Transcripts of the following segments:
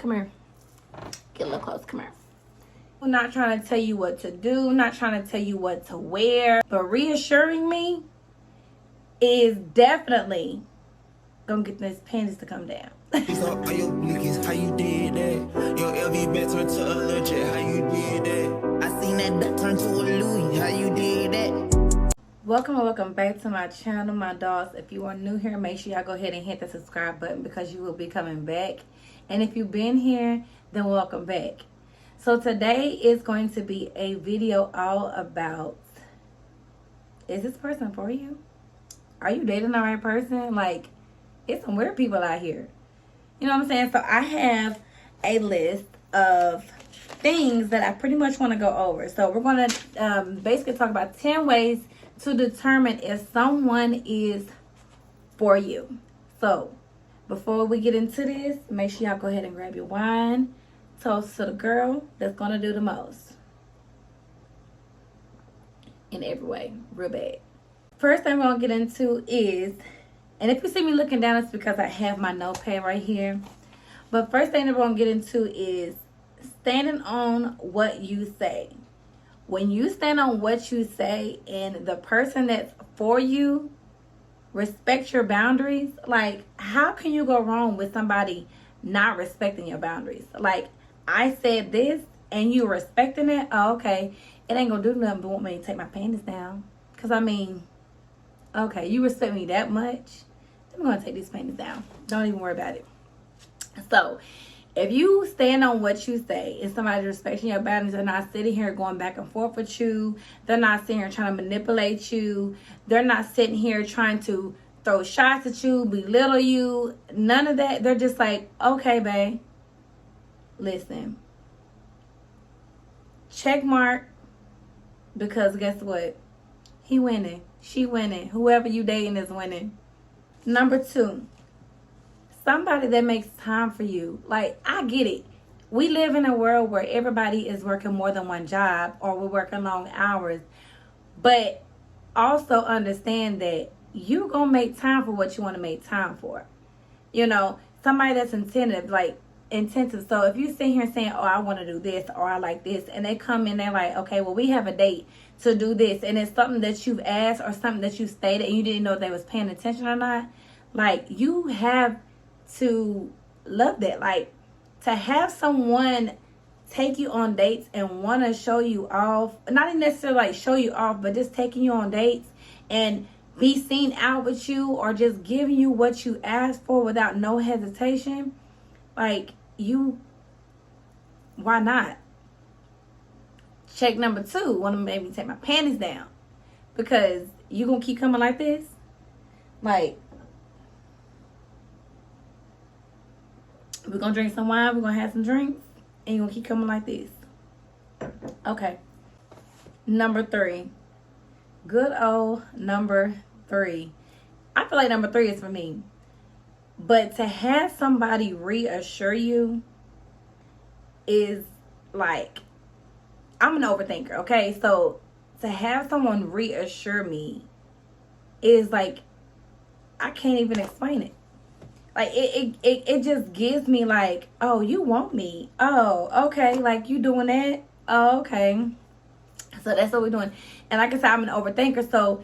Come here. Get a little close. Come here. I'm not trying to tell you what to do. I'm not trying to tell you what to wear. But reassuring me is definitely gonna get these panties to come down. How you did that? Your LV bet turned to a legit. How you did that? I seen that turn to a Louis. How you did that? Welcome back to my channel, my dolls. If you are new here, make sure y'all go ahead and hit the subscribe button because you will be coming back. And if you've been here, then welcome back. So today is going to be a video all about, is this person for you? Are you dating the right person? Like, it's some weird people out here. You know what I'm saying? So I have a list of things that I pretty much want to go over. So we're going to basically talk about 10 ways to determine if someone is for you. So before we get into this, make sure y'all go ahead and grab your wine. Toast to the girl that's going to do the most. In every way. Real bad. First thing we're going to get into is, and if you see me looking down, it's because I have my notepad right here. But first thing that we're going to get into is standing on what you say. When you stand on what you say and the person that's for you respect your boundaries, like, how can you go wrong with somebody not respecting your boundaries? Like, I said this and you respecting it, oh, okay. It ain't gonna do nothing but want me to take my panties down. Because, I mean, okay, you respect me that much, I'm gonna take these panties down. Don't even worry about it. So, if you stand on what you say and somebody's respecting your boundaries, they're not sitting here going back and forth with you. They're not sitting here trying to manipulate you. They're not sitting here trying to throw shots at you, belittle you. None of that. They're just like, okay, babe. Listen. Check mark. Because guess what? He winning. She winning. Whoever you dating is winning. Number 2. Somebody that makes time for you. Like, I get it. We live in a world where everybody is working more than one job or we're working long hours. But also understand that you're going to make time for what you want to make time for. You know, somebody that's intensive. So if you sit here saying, oh, I want to do this or I like this, and they come in, they're like, okay, well, we have a date to do this, and it's something that you've asked or something that you stated and you didn't know if they was paying attention or not. Like, you have to love that. Like, to have someone take you on dates and want to show you off, not even necessarily like show you off, but just taking you on dates and be seen out with you or just giving you what you asked for without no hesitation. Like, why not? Check number 2, want to make me take my panties down because you gonna keep coming like this? Like, we're gonna drink some wine, we're gonna have some drinks, and you're gonna keep coming like this. Okay. Number 3. Good old number 3. I feel like number 3 is for me. But to have somebody reassure you is like, I'm an overthinker, okay? So to have someone reassure me is like, I can't even explain it. Like, it just gives me like, oh, you want me. Oh, okay. Like, you doing that? Oh, okay. So that's what we're doing. And like I said, I'm an overthinker. So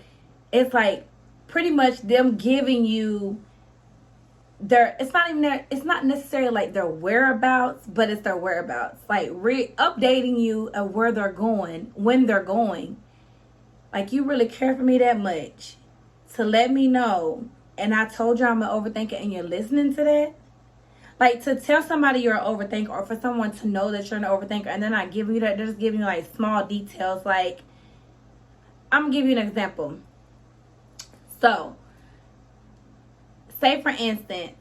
it's like pretty much them giving you it's not necessarily like their whereabouts, but it's their whereabouts. Like updating you of where they're going, when they're going. Like, you really care for me that much to let me know. And I told you I'm an overthinker and you're listening to that. Like, to tell somebody you're an overthinker or for someone to know that you're an overthinker and they're not giving you that, they're just giving you like small details. Like, I'm going to give you an example. So, say for instance,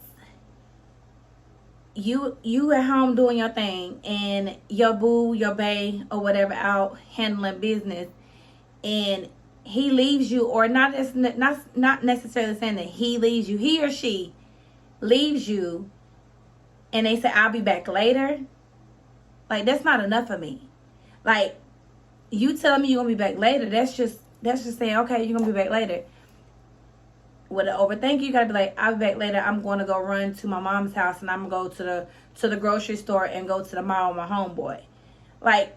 you at home doing your thing and your boo, your bae, or whatever out handling business, and he leaves you, or not necessarily saying that he leaves you, he or she leaves you, and they say, I'll be back later. Like, that's not enough for me. Like, you telling me you're gonna be back later, that's just saying, okay, you're gonna be back later. with an overthink, you gotta be like, I'll be back later. I'm going to go run to my mom's house, and I'm going to go to the grocery store and go to the mall with my homeboy. Like,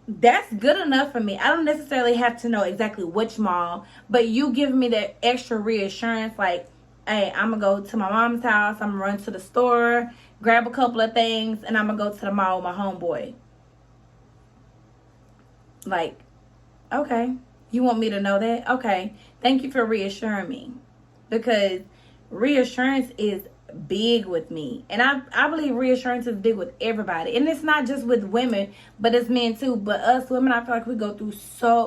that's good enough for me. I don't necessarily have to know exactly which mall, but you give me that extra reassurance, like, hey, I'm gonna go to my mom's house, I'm gonna run to the store, grab a couple of things, and I'm gonna go to the mall with my homeboy. Like, okay, you want me to know that? Okay, thank you for reassuring me, because reassurance is big with me, and I believe reassurance is big with everybody, and it's not just with women, but it's men too. But us women, I feel like we go through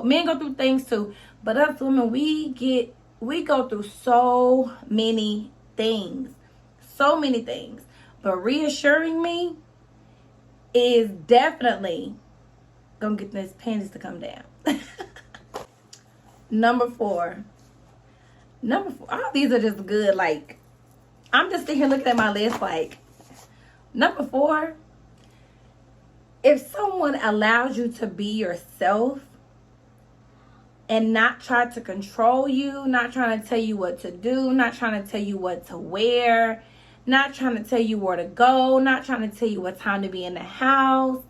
men go through things too, but us women, we go through so many things. But reassuring me is definitely gonna get these panties to come down. Number four, all these are just good. Like, I'm just sitting here looking at my list, like, number 4, if someone allows you to be yourself and not try to control you, not trying to tell you what to do, not trying to tell you what to wear, not trying to tell you where to go, not trying to tell you what time to be in the house,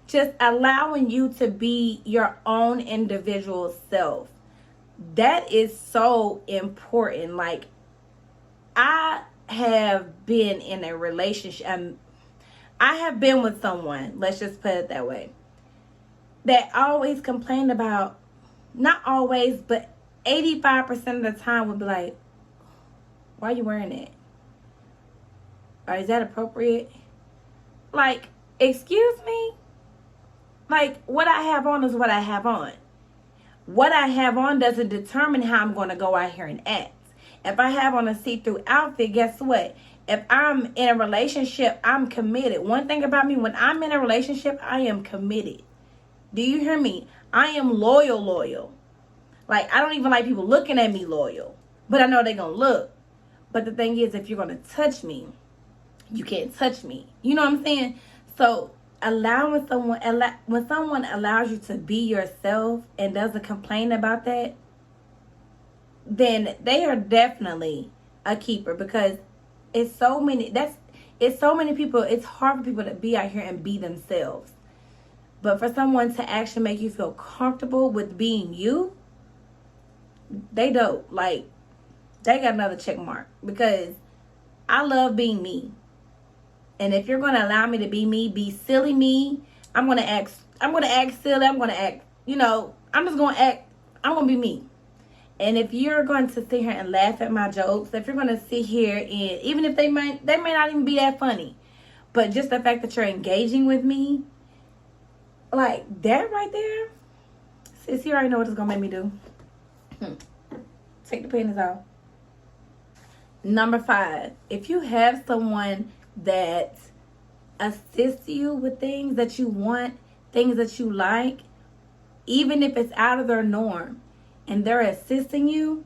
just allowing you to be your own individual self. That is so important. Like, I have been in a relationship, I have been with someone, let's just put it that way, that always complained about, not always, but 85% of the time would be like, why are you wearing it? Or is that appropriate? Like, excuse me? Like, what I have on is what I have on. What I have on doesn't determine how I'm going to go out here and act. If I have on a see-through outfit, guess what? If I'm in a relationship, I'm committed. One thing about me, when I'm in a relationship, I am committed. Do you hear me? I am loyal. Like, I don't even like people looking at me loyal. But I know they're going to look. But the thing is, if you're going to touch me, you can't touch me. You know what I'm saying? So, when someone allows you to be yourself and doesn't complain about that, then they are definitely a keeper, because it's so many people. It's hard for people to be out here and be themselves. But for someone to actually make you feel comfortable with being you, they dope. Like, they got another check mark, because I love being me. And if you're going to allow me to be me, be silly me, I'm going to act silly. I'm going to act, I'm just going to act, I'm going to be me. And if you're going to sit here and laugh at my jokes, if you're going to sit here and, even if they may not even be that funny, but just the fact that you're engaging with me, like, that right there, sis, you already know what it's going to make me do. Take the panties off. Number 5, if you have someone that assists you with things that you want, things that you like, even if it's out of their norm, and they're assisting you,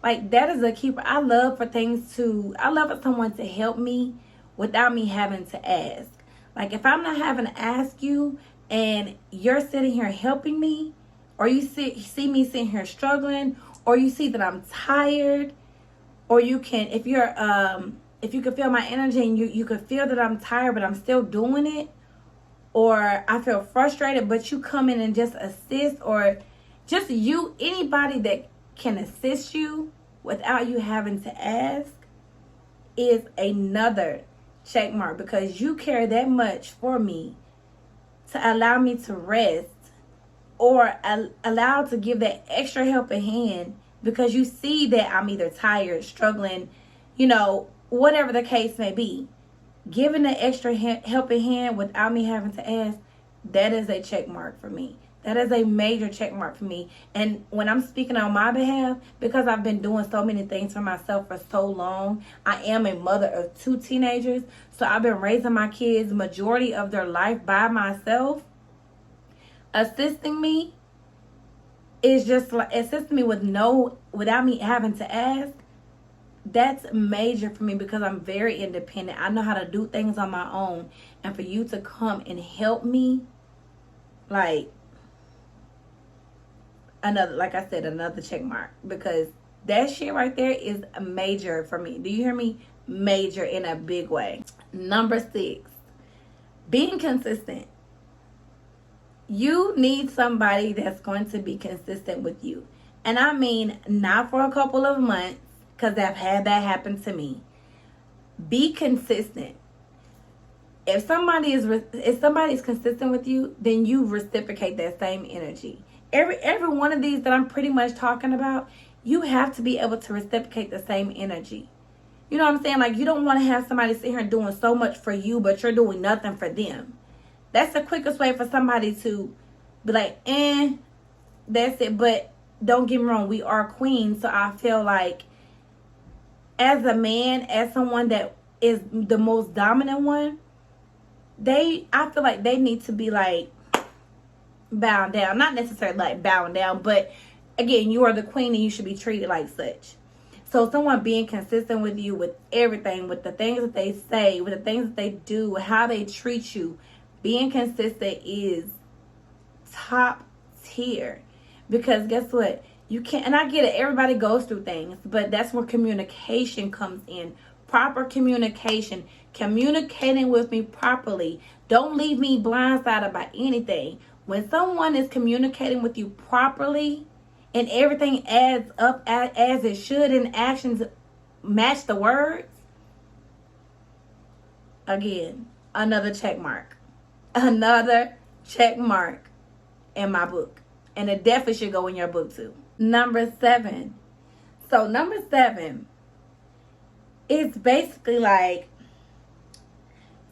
like, that is a keeper. I love for someone to help me without me having to ask. Like, if I'm not having to ask you and you're sitting here helping me, or you see me sitting here struggling, or you see that I'm tired, or if you can feel my energy and you can feel that I'm tired but I'm still doing it, or I feel frustrated but you come in and just assist, or just anybody that can assist you without you having to ask, is another check mark, because you care that much for me to allow me to rest, or allow to give that extra helping hand, because you see that I'm either tired, struggling, whatever the case may be. Giving the extra helping hand without me having to ask, that is a check mark for me. That is a major check mark for me. And when I'm speaking on my behalf, because I've been doing so many things for myself for so long, I am a mother of 2 teenagers. So I've been raising my kids majority of their life by myself. Assisting me is just like assisting me without me having to ask. That's major for me, because I'm very independent. I know how to do things on my own. And for you to come and help me, like I said, another check mark, because That shit right there is major for me. Do you hear me? Major in a big way. Number 6, being consistent. You need somebody that's going to be consistent with you. And I mean, not for a couple of months, because I've had that happen to me. Be consistent. If somebody's consistent with you, then you reciprocate that same energy. Every one of these that I'm pretty much talking about, you have to be able to reciprocate the same energy. You know what I'm saying? Like, you don't want to have somebody sit here doing so much for you, but you're doing nothing for them. That's the quickest way for somebody to be like, that's it. But don't get me wrong, we are queens. So I feel like as a man, as someone that is the most dominant one, I feel like they need to be like bowing down. Not necessarily like bowing down, but again, you are the queen and you should be treated like such. So someone being consistent with you with everything, with the things that they say, with the things that they do, how they treat you, being consistent is top tier. Because guess what? You can't, and I get it, everybody goes through things, but that's where communication comes in. Proper communication. Communicating with me properly. Don't leave me blindsided by anything. When someone is communicating with you properly and everything adds up as it should and actions match the words, again, another check mark. Another check mark in my book. And it definitely should go in your book too. Number 7. So number 7 is basically like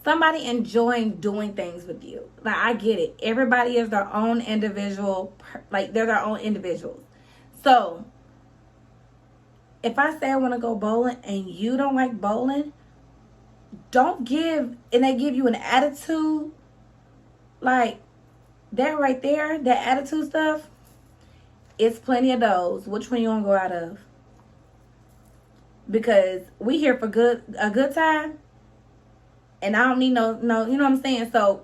somebody enjoying doing things with you. Like, I get it. Everybody is their own individual. Like, they're their own individuals. So if I say I want to go bowling and you don't like bowling, don't give, and they give you an attitude, like that right there, that attitude stuff, it's plenty of those. Which one you want to go out of? Because we here for a good time, and I don't need no, you know what I'm saying? So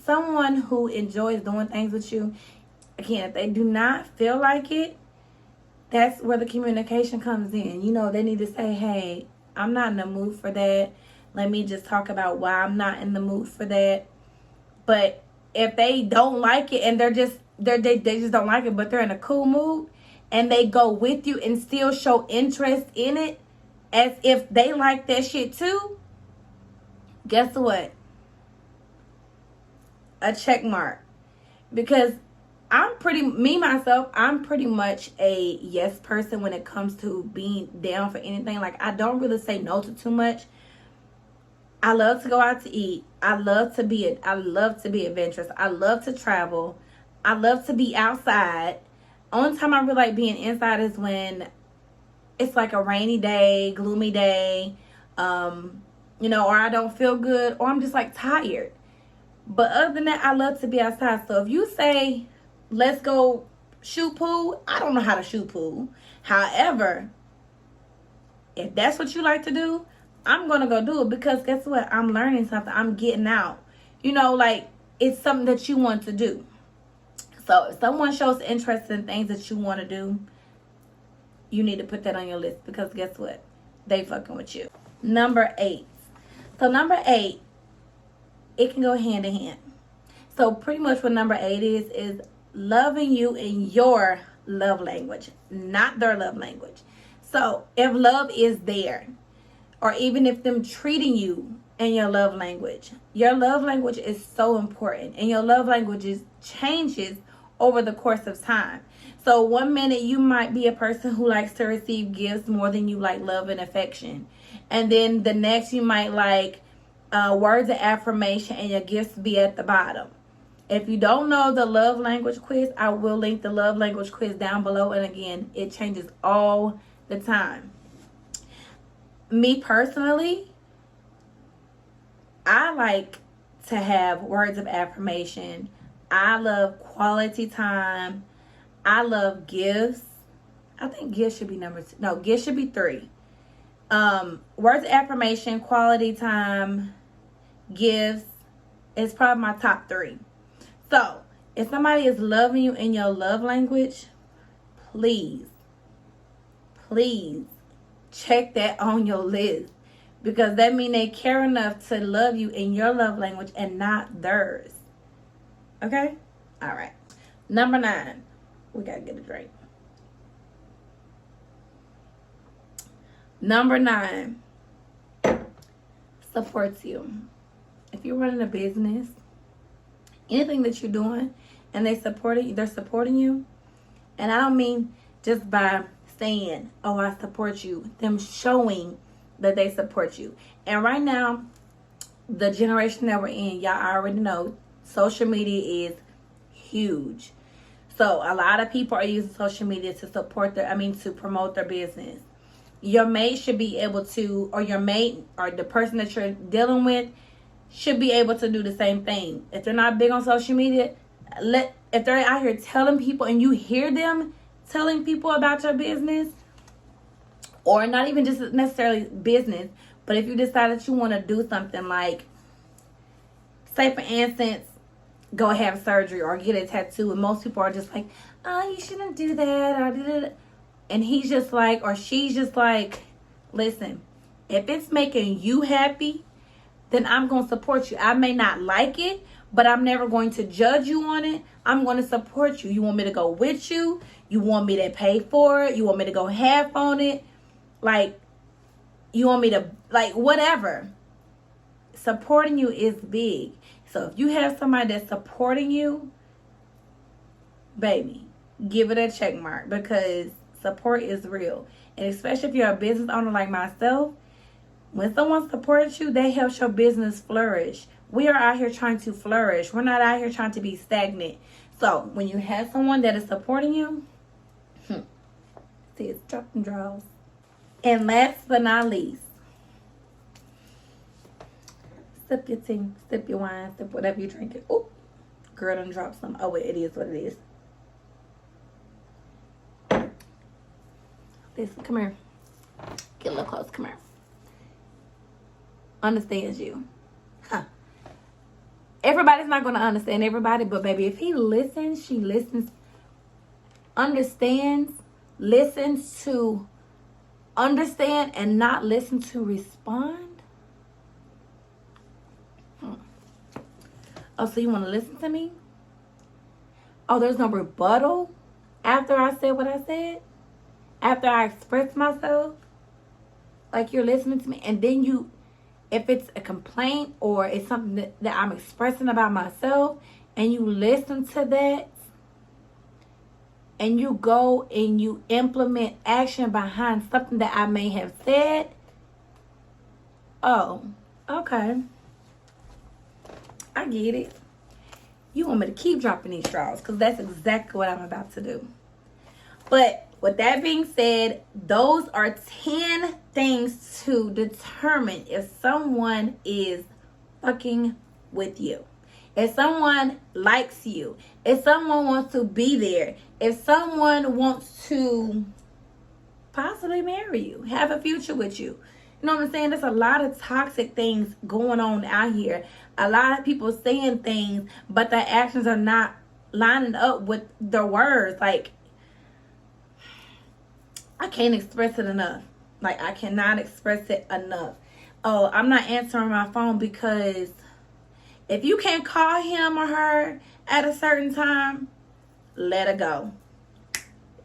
someone who enjoys doing things with you, again, if they do not feel like it, that's where the communication comes in. You know, they need to say, hey, I'm not in the mood for that. Let me just talk about why I'm not in the mood for that. But if they don't like it and they just don't like it, but they're in a cool mood and they go with you and still show interest in it as if they like that shit too, guess what? A check mark. Because I'm pretty much a yes person when it comes to being down for anything. Like, I don't really say no to too much. I love to go out to eat. I love to be adventurous. I love to travel. I love to be outside. Only time I really like being inside is when it's like a rainy day, gloomy day, you know, or I don't feel good, or I'm just like tired. But other than that, I love to be outside. So if you say, let's go shoot pool, I don't know how to shoot pool. However, if that's what you like to do, I'm going to go do it, because guess what? I'm learning something. I'm getting out. You know, like, it's something that you want to do. So if someone shows interest in things that you want to do, you need to put that on your list, because guess what? They fucking with you. Number 8. So number 8, it can go hand in hand. So pretty much what number 8 is loving you in your love language, not their love language. So if love is there, or even if them treating you in your love language is so important, and your love language changes over the course of time. So one minute you might be a person who likes to receive gifts more than you like love and affection, and then the next you might like words of affirmation, and your gifts be at the bottom. If you don't know the love language quiz, I will link the love language quiz down below. And again, it changes all the time. Me personally, I like to have words of affirmation. I love quality time. I love gifts. I think gifts should be number 2. No, gifts should be 3. Words of affirmation, quality time, gifts is probably my top 3. So, if somebody is loving you in your love language, please please check that on your list, because that means they care enough to love you in your love language and not theirs. Okay? All right. Number 9. We got to get a drink. Number 9. Supports you. If you're running a business, anything that you're doing, and they're supporting you. And I don't mean just by saying, oh, I support you. Them showing that they support you. And right now, the generation that we're in, y'all already know, social media is huge. So a lot of people are using social media to to promote their business. Your mate should be able to, or your mate or the person that you're dealing with should be able to do the same thing. If they're not big on social media, if they're out here telling people and you hear them telling people about your business, or not even just necessarily business, but if you decide that you want to do something like, say for instance, go have surgery or get a tattoo, and most people are just like, oh, you shouldn't do that, or do that. And he's just like, or she's just like, listen, if it's making you happy, then I'm going to support you. I may not like it, but I'm never going to judge you on it. I'm going to support you. You want me to go with you? You want me to pay for it? You want me to go half on it? Like, you want me to, like, whatever. Supporting you is big. So if you have somebody that's supporting you, baby, give it a check mark, because support is real. And especially if you're a business owner like myself, when someone supports you, that helps your business flourish. We are out here trying to flourish. We're not out here trying to be stagnant. So when you have someone that is supporting you, see, it's dropping draws. And last but not least, sip your tea, sip your wine, sip whatever you're drinking. Oh, girl done dropped some. Oh, wait, it is what it is. Listen, come here. Get a little close, come here. Understands you. Huh. Everybody's not going to understand everybody, but baby, if he listens, she listens, understands, listens to understand, and not listen to respond. Oh, so you want to listen to me? Oh, there's no rebuttal after I said what I said? After I expressed myself? Like, you're listening to me, and then you, if it's a complaint or it's something that I'm expressing about myself, and you listen to that, and you go and you implement action behind something that I may have said, oh, okay. I get it. You want me to keep dropping these straws, because that's exactly what I'm about to do. But with that being said, those are 10 things to determine if someone is fucking with you. If someone likes you. If someone wants to be there. If someone wants to possibly marry you. Have a future with you. You know what I'm saying? There's a lot of toxic things going on out here. A lot of people saying things, but their actions are not lining up with their words. Like, I can't express it enough. Like, I cannot express it enough. Oh, I'm not answering my phone because if you can't call him or her at a certain time, let it go.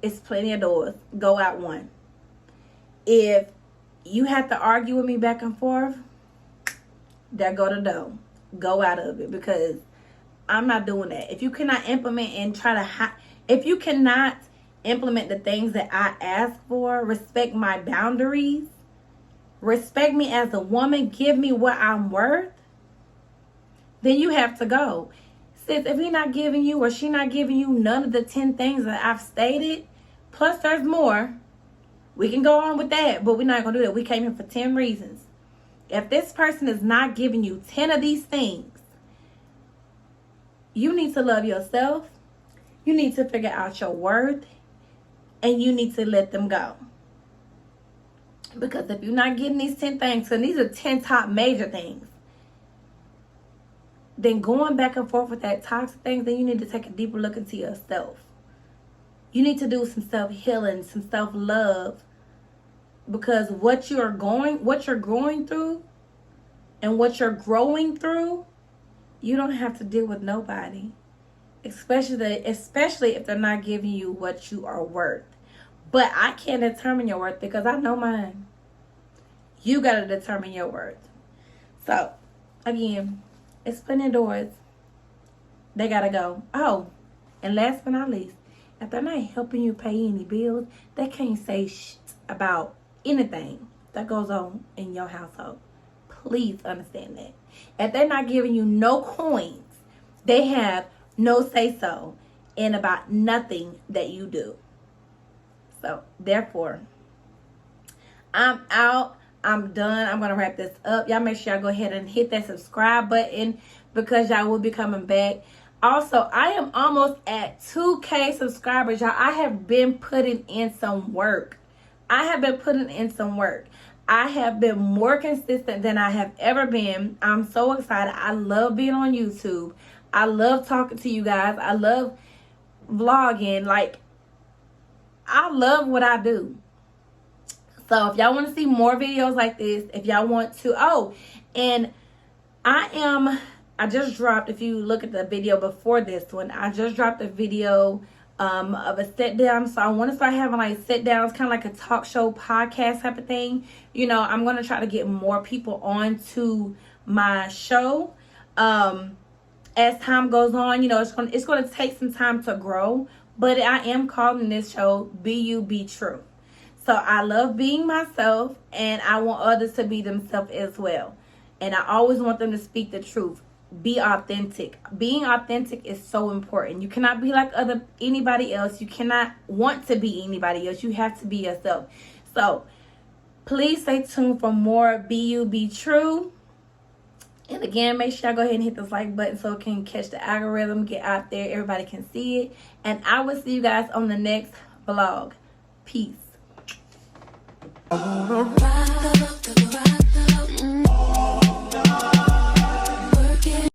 It's plenty of doors. Go out one. If you have to argue with me back and forth, there go the door. Go out of it, because I'm not doing that. If you cannot implement and if you cannot implement the things that I ask for, respect my boundaries, respect me as a woman, give me what I'm worth, then you have to go. Sis, if he not giving you or she not giving you none of the 10 things that I've stated, plus there's more, we can go on with that, but we're not going to do that. We came here for 10 reasons. If this person is not giving you 10 of these things, you need to love yourself. You need to figure out your worth. And you need to let them go. Because if you're not getting these 10 things, and these are 10 top major things, then going back and forth with that toxic things, then you need to take a deeper look into yourself. You need to do some self-healing, some self-love, because what you're going through and what you're growing through, you don't have to deal with nobody. Especially if they're not giving you what you are worth. But I can't determine your worth because I know mine. You got to determine your worth. So, again, it's plenty of doors. They got to go. Oh, and last but not least, if they're not helping you pay any bills, they can't say shit about anything that goes on in your household. Please understand that. If they're not giving you no coins, they have no say-so in about nothing that you do. So, therefore, I'm out. I'm done. I'm going to wrap this up. Y'all make sure y'all go ahead and hit that subscribe button because y'all will be coming back. Also, I am almost at 2K subscribers, y'all. I have been putting in some work. I have been more consistent than I have ever been. I'm so excited. I love being on YouTube. I love talking to you guys. I love vlogging. Like, I love what I do. So if y'all want to see more videos like this, if y'all want to, and I just dropped, if you look at the video before this one, I just dropped a video of a sit down. So I want to start having like sit downs, kind of like a talk show podcast type of thing. You know, I'm going to try to get more people on my show. As time goes on, you know, it's going to take some time to grow, but I am calling this show Be You, Be True. So I love being myself, and I want others to be themselves as well. And I always want them to speak the truth. Be authentic. Being authentic is so important. You cannot be like anybody else. You cannot want to be anybody else. You have to be yourself. So please stay tuned for more Be You, Be True. And again, make sure y'all go ahead and hit this like button so it can catch the algorithm, get out there, everybody can see it. And I will see you guys on the next vlog. Peace.